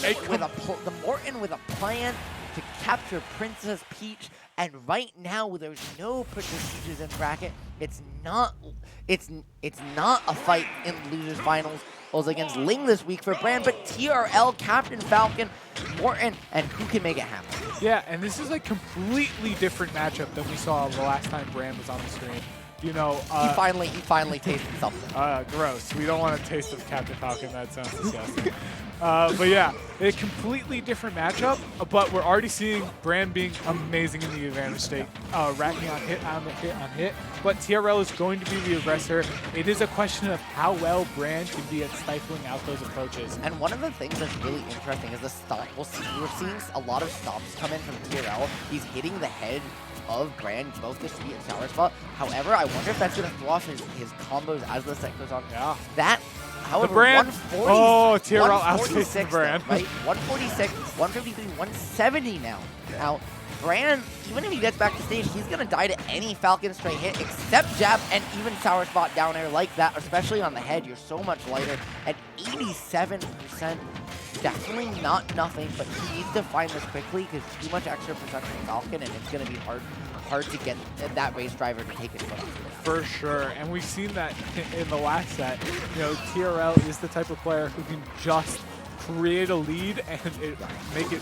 the Morton with a plan to capture Princess Peach, and right now there's no Princess Peaches in bracket. It's not a fight in losers finals against Ling this week for Bran, but TRL, Captain Falcon, Morton, and who can make it happen? Yeah, and this is a completely different matchup than we saw the last time Bran was on the screen. You know, he finally tasted something. Gross. We don't want a taste of Captain Falcon. That sounds disgusting. But yeah, a completely different matchup. But we're already seeing Bran being amazing in the advantage state, racking on hit on hit. But TRL is going to be the aggressor. It is a question of how well Bran can be at stifling out those approaches. And one of the things that's really interesting is the stop. We're seeing a lot of stops come in from TRL. He's hitting the head of Bran, both the sweet and sour spot. However, I wonder if that's going to throw off his combos as the set goes on. Yeah. That, however, the Bran. 140, oh, TRL outspaced the Bran. Right? 146, 153, 170 now. Now, Bran, even if he gets back to stage, he's going to die to any Falcon straight hit except jab and even sour spot down air like that, especially on the head. You're so much lighter. At 87%, definitely not nothing, but he needs to find this quickly because too much extra percent from Falcon, and it's going to be hard to get that race driver to take his foot off. For sure, and we've seen that in the last set. You know, TRL is the type of player who can just create a lead and make it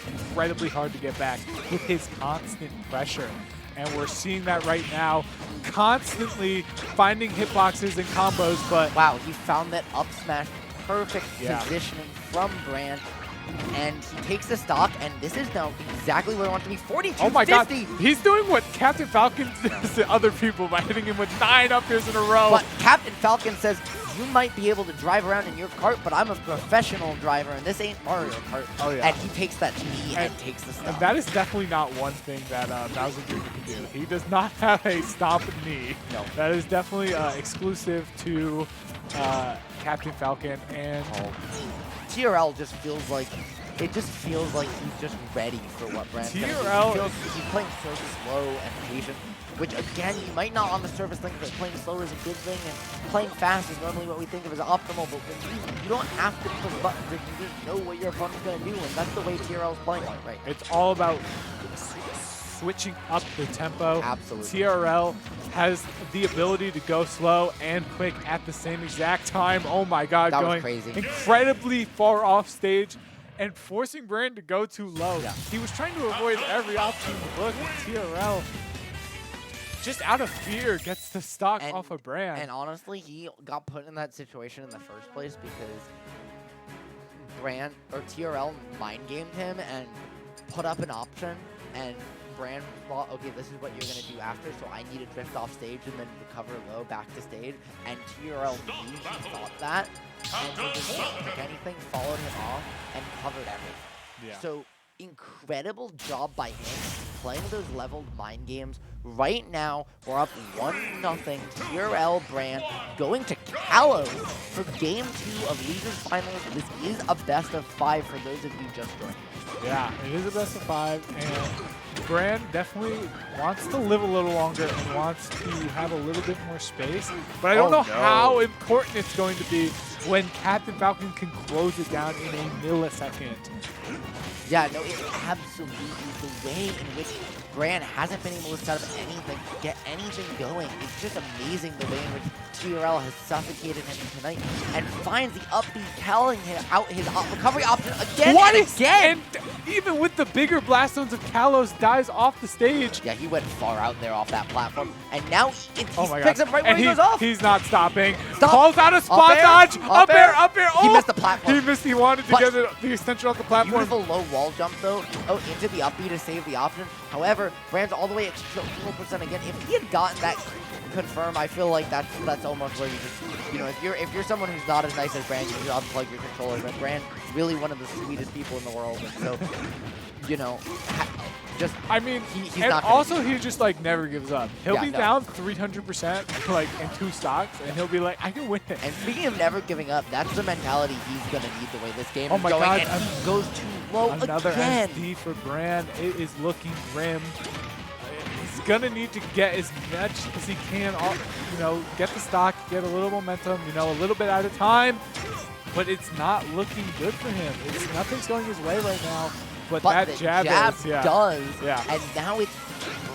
incredibly hard to get back with his constant pressure. And we're seeing that right now, constantly finding hitboxes and combos, but... Wow, he found that up smash, perfect positioning from Bran, and he takes the stock, and this is now exactly where I want to be, 42-50. Oh my god, he's doing what Captain Falcon does to other people by hitting him with 9 up airs in a row. But Captain Falcon says, you might be able to drive around in your cart, but I'm a professional driver, and this ain't Mario Kart. Oh yeah. And he takes that knee and takes the stock. And that is definitely not one thing that Bowser Jr. can do. He does not have a stomp knee. No. That is definitely exclusive to Captain Falcon, and TRL just feels like he's just ready for what Bran's gonna do. He's playing so slow and patient, which again, you might not on the surface think that playing slow is a good thing, and playing fast is normally what we think of as optimal, but when you don't have to push buttons, you just know what your opponent's gonna do, and that's the way TRL's playing it, right? It's all about switching up the tempo. Absolutely. TRL has the ability to go slow and quick at the same exact time. Oh my god, that going was crazy. Incredibly far off stage and forcing Bran to go too low. Yeah. He was trying to avoid every option. Look at TRL. Just out of fear, gets the stock off of Bran. And honestly, he got put in that situation in the first place because Bran, or TRL, mind-gamed him and put up an option, and Bran thought, okay, this is what you're going to do after, so I need to drift off stage and then recover low back to stage. And TRL knew he thought that, and so just didn't pick anything, followed him off, and covered everything. Yeah. So incredible job by him playing those leveled mind games. Right now, we're up 1-0. TRL Bran going to Kalos for Game 2 of Losers Finals. This is a best of 5 for those of you just joining us. Yeah, it is a best of 5, and Bran definitely wants to live a little longer and wants to have a little bit more space. But I don't know how important it's going to be when Captain Falcon can close it down in a millisecond. Yeah, no, it's absolutely the way in which Bran hasn't been able to set up anything, get anything going. It's just amazing the way in which TRL has suffocated him tonight and finds the upbeat, calling him out his recovery option again and again. And even with the bigger blast zones of Kalos dies off the stage. Yeah, he went far out there off that platform, and now he my picks God. up right where And he goes off. He's not stopping. Stop. Calls out a spot dodge. Up air, up air. Oh! He missed the platform. He missed. He wanted to get the extension off the platform. Beautiful low wall jump though. Oh, into the upbeat to save the option. However, Bran's all the way at 0% again. If he had gotten that confirm, I feel like that's almost where you just, you know, if you're someone who's not as nice as Bran, you should unplug your controller. But Bran's really one of the sweetest people in the world, and so, you know, just he's and not also he just like never gives up. He'll be no. down 300% like in 2 stocks, and he'll be like, I can win it. And speaking of never giving up, that's the mentality he's gonna need the way this game Oh is my going. God, And he goes too low another again. SD for Bran. It is looking grim. He's gonna need to get as much as he can, you know, get the stock, get a little momentum, you know, a little bit at a time. but it's not looking good for him. Nothing's going his way right now, but But that the jab is, does. Yeah. And now it's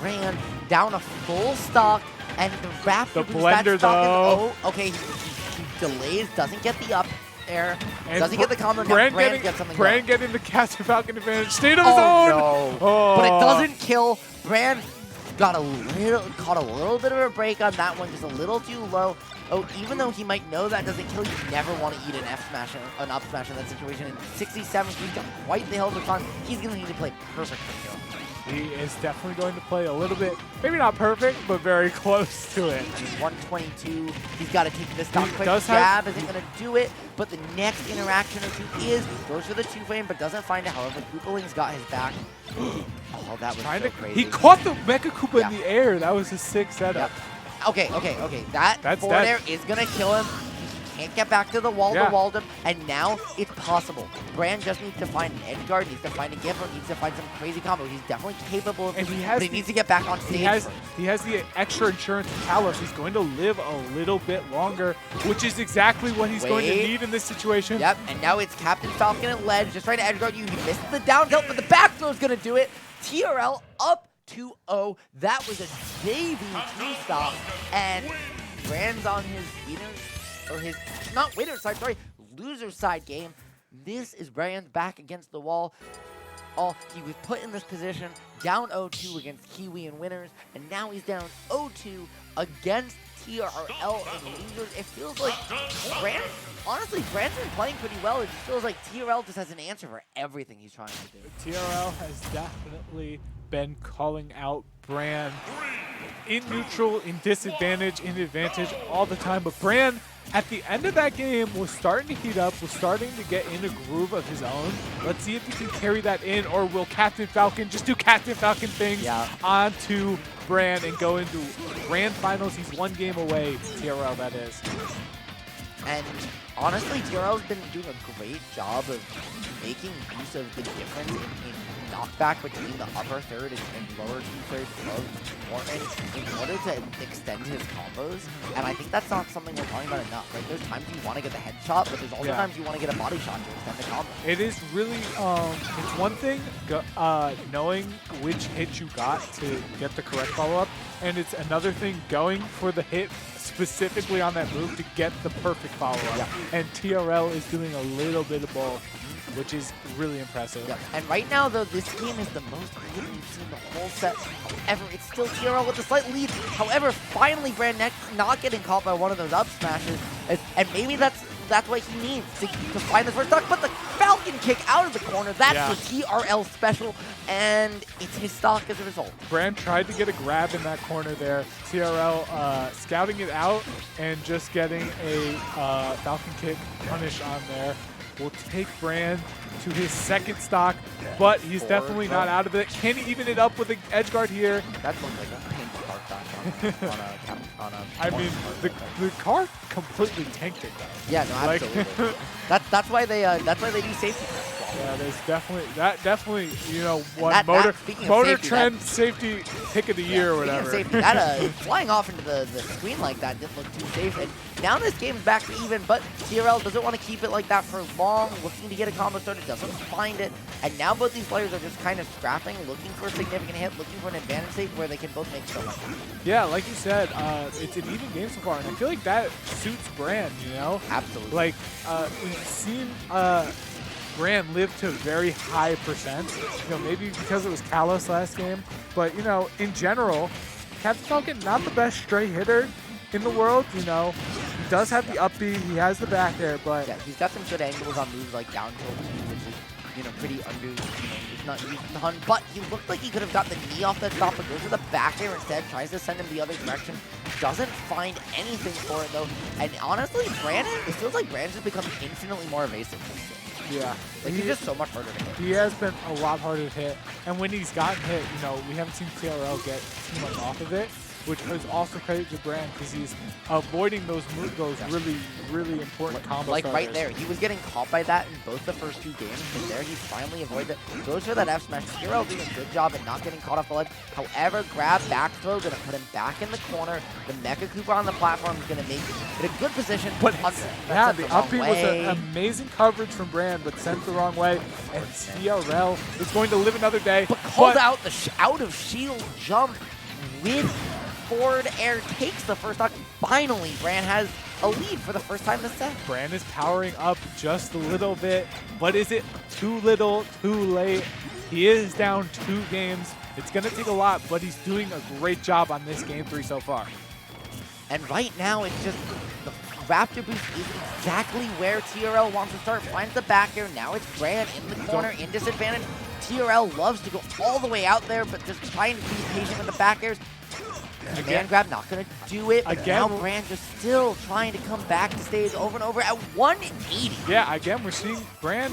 Bran down a full stock, and the Raptor The boost that blender, stock though. is, okay, he delays, doesn't get the up air, And doesn't get the combo. Bran Gets something going. getting the Captain Falcon advantage. Stayed on his own. No. Oh. But it doesn't kill. Bran caught a little bit of a break on that one, just a little too low. Oh, even though he might know that doesn't kill, you never want to eat an F smash, an up smash in that situation. In 67, he's got quite the hell of a time. He's going to need to play perfect for kill. He is definitely going to play a little bit, maybe not perfect, but very close to it. 122. He's got to take this stock quick. Does Jab isn't going to do it, but the next interaction or two goes for the 2-frame, but doesn't find it. However, Koopaling's got his back. Oh, that was so crazy. He caught the Mecha Koopa in the air. That was a sick setup. Yep. Okay. That's forward air is going to kill him. He can't get back to the wall to wall him, and now it's possible. Bran just needs to find an edge guard, needs to find a Gimper, needs to find some crazy combo. He's definitely capable of it, but he needs to get back on stage. He has the extra insurance of Kalos. He's going to live a little bit longer, which is exactly what he's going to need in this situation. Yep, and now it's Captain Falcon at ledge, just trying to edge guard you. He missed the down tilt, but the back throw is going to do it. TRL up 2-0. That was a JV 2-stop, and Bran's on his loser side game. This is Bran's back against the wall. He was put in this position, down 0-2 against Kiwi and winners, and now he's down 0-2 against TRL and losers. It feels like honestly, Bran's been playing pretty well. It just feels like TRL just has an answer for everything he's trying to do. TRL has definitely been calling out Bran in neutral, in disadvantage, in advantage all the time. But Bran, at the end of that game, was starting to heat up, was starting to get in a groove of his own. Let's see if he can carry that in, or will Captain Falcon just do Captain Falcon things onto Bran and go into Grand Finals. He's one game away, TRL that is. And honestly, TRL's been doing a great job of making use of the difference in knockback between the upper third and lower two-thirds of Morton in order to extend his combos. And I think that's not something we're talking about enough, right? There's times you want to get the headshot, but there's also times you want to get a body shot to extend the combo. It is really, it's one thing knowing which hit you got to get the correct follow-up, and it's another thing going for the hit specifically on that move to get the perfect follow-up. Yeah. And TRL is doing a little bit of both, which is really impressive. Yep. And right now, though, this game is the most even we've seen the whole set ever. It's still TRL with a slight lead. However, finally, Bran not getting caught by one of those up smashes, and maybe that's what he needs to find the first stock. But the Falcon kick out of the corner, that's the TRL special, and it's his stock as a result. Bran tried to get a grab in that corner there. TRL scouting it out and just getting a Falcon kick punish on there. Will take Bran to his second stock, but he's definitely not out of it. Can he even it up with an edge guard here? That looks like a painful car crash on a I mean, the car completely tanked it, though. Yeah, no, absolutely. that's why they do safety. Yeah, there's definitely, you know, one motor trend safety pick of the year or whatever. Safety, that flying off into the screen like that didn't look too safe. And now this game's back to even, but TRL doesn't want to keep it like that for long, looking to get a combo started, doesn't find it. And now both these players are just kind of scrapping, looking for a significant hit, looking for an advantage state where they can both make so much money. Yeah, like you said, it's an even game so far, and I feel like that suits Bran, you know? Absolutely. Like, we've seen Bran live to very high percents, you know, maybe because it was Kalos last game, but, you know, in general, Captain Falcon, not the best straight hitter in the world, you know. He does have the up B, he has the back air, but... Yeah, he's got some good angles on moves like down tilt, which is, you know, pretty he's not used a ton, but he looked like he could have got the knee off that stop, but goes to the back air instead, tries to send him the other direction, doesn't find anything for it though, and honestly, it feels like Bran's just become infinitely more evasive. Yeah. Like he's just so much harder to hit. He has been a lot harder to hit, and when he's gotten hit, you know, we haven't seen TRL get too much off of it, which is also credit to Bran because he's avoiding those really, really important combo Like starters. right there, he was getting caught by that in both the first 2 games, and there he finally avoided it. Goes for that F smash. TRL doing a good job at not getting caught off the ledge. However, grab back throw, gonna put him back in the corner. The Mecha Cooper on the platform is gonna make it in a good position. But yeah, the up up B was an amazing coverage from Bran, but sent the wrong way. And TRL is going to live another day. But called out the out of shield jump with forward air, takes the first stock. Finally, Bran has a lead for the first time this set. Bran is powering up just a little bit, but is it too little, too late? He is down 2 games. It's going to take a lot, but he's doing a great job on this game 3 so far. And right now, it's just the Raptor boost is exactly where TRL wants to start. Finds the back air. Now it's Bran in the corner, in disadvantage. TRL loves to go all the way out there, but just trying to be patient with the back airs. The man grab not going to do it. But now Bran just still trying to come back to stage over and over at 180. Yeah, again, we're seeing Bran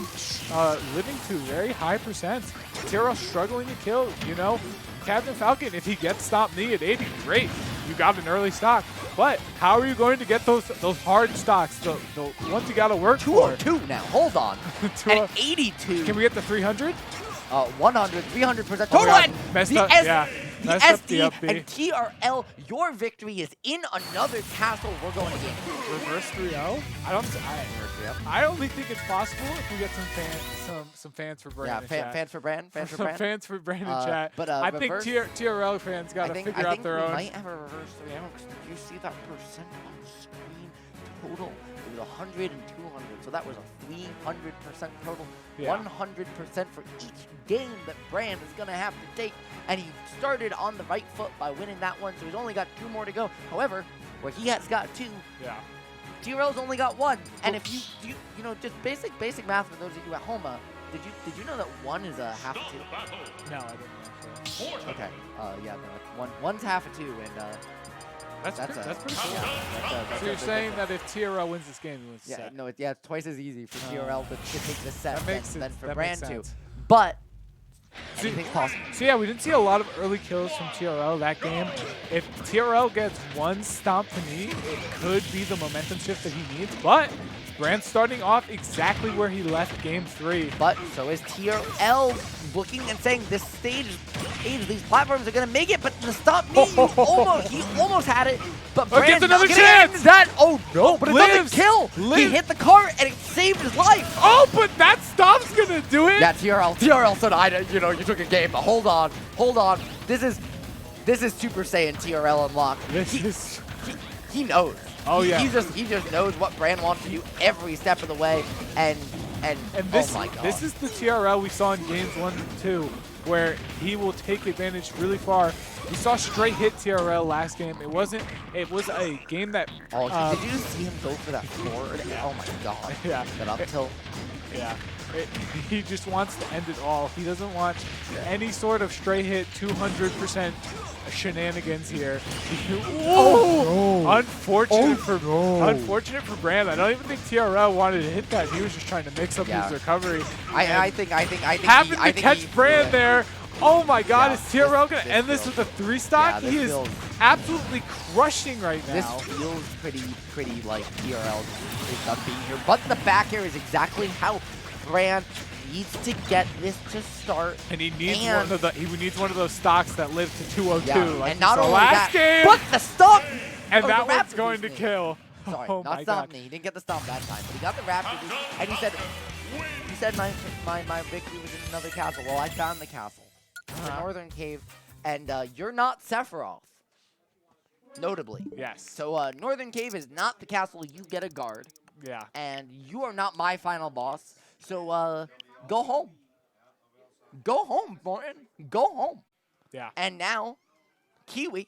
living to very high percents. TRL struggling to kill, you know. Captain Falcon, if he gets stop knee at 80, great. You got an early stock. But how are you going to get those hard stocks, the ones you got to work for? 202 now. Hold on. At 82. Can we get the 300? 100, 300%. Oh Total end. Messed the up, yeah. The Messed up the SD up B. and TRL, your victory is in another castle. We're going to game. Reverse 3-0? I only think it's possible if we get some fans for Bran in chat. Fans for Bran. Fans for Bran. Fans for Bran in chat. But I think TRL fans got to figure out their own. I think we might have a reverse 3-0 because did you see that percent on the screen total? It was 100 and 200, so that was a 300% total. Yeah. 100% for each game that Bran is going to have to take. And he started on the right foot by winning that one, so he's only got 2 more to go. However, where he has got 2, TRL's only got 1. And if you know, just basic math for those of you at home, did you know that 1 is a half a 2? No, I didn't know. Okay. Yeah, no, one's half a 2, and that's pretty cool. Yeah, so you're saying that if TRL wins this game, he wins the set? No, it's twice as easy for TRL to take the set than for Bran to. Sense. But anything's possible. So yeah, we didn't see a lot of early kills from TRL that game. If TRL gets 1 stomp to knee, it could be the momentum shift that he needs. But Bran's starting off exactly where he left game 3. But so is TRL looking and saying this stage, these platforms are gonna make it, but the stop knee, he almost had it, but Brand's gets another gonna chance! end that. Oh no, but it Lives! doesn't kill. He hit the cart and it saved his life. Oh, but that stop's gonna do it. Yeah, TRL said, you took a game, but hold on. This is Super Saiyan TRL unlocked. He knows. Oh yeah. He just knows what Bran wants to do every step of the way, and this, oh my god. This is the TRL we saw in games 1 and 2, where he will take advantage really far. We saw straight hit TRL last game. It was a game that. Did you just see him go for that forward? Oh my god. Yeah. That up tilt. Yeah. He just wants to end it all. He doesn't want any sort of straight hit 200% shenanigans here. Oh! No. Unfortunate for Bran. I don't even think TRL wanted to hit that. He was just trying to mix up his recovery. I think having to catch Bran there. Oh my god, is TRL going to end this with a 3-stock? Yeah, he is absolutely crushing right now. This feels pretty like TRL is done being here. But the back air is exactly how Bran needs to get this to start. And he needs one of those stocks that live to 202. Yeah. Like and not only last game. but the stop! And that one's going to kill. Sorry, oh not stop me. He didn't get the stomp that time, but he got the Raptor boost. And he said my victory was in another castle. Well, I found the castle. The Northern Cave, and you're not Sephiroth, notably. Yes. So Northern Cave is not the castle you get a guard. Yeah. And you are not my final boss. So go home. Go home, Morton. Go home. Yeah. And now, Kiwi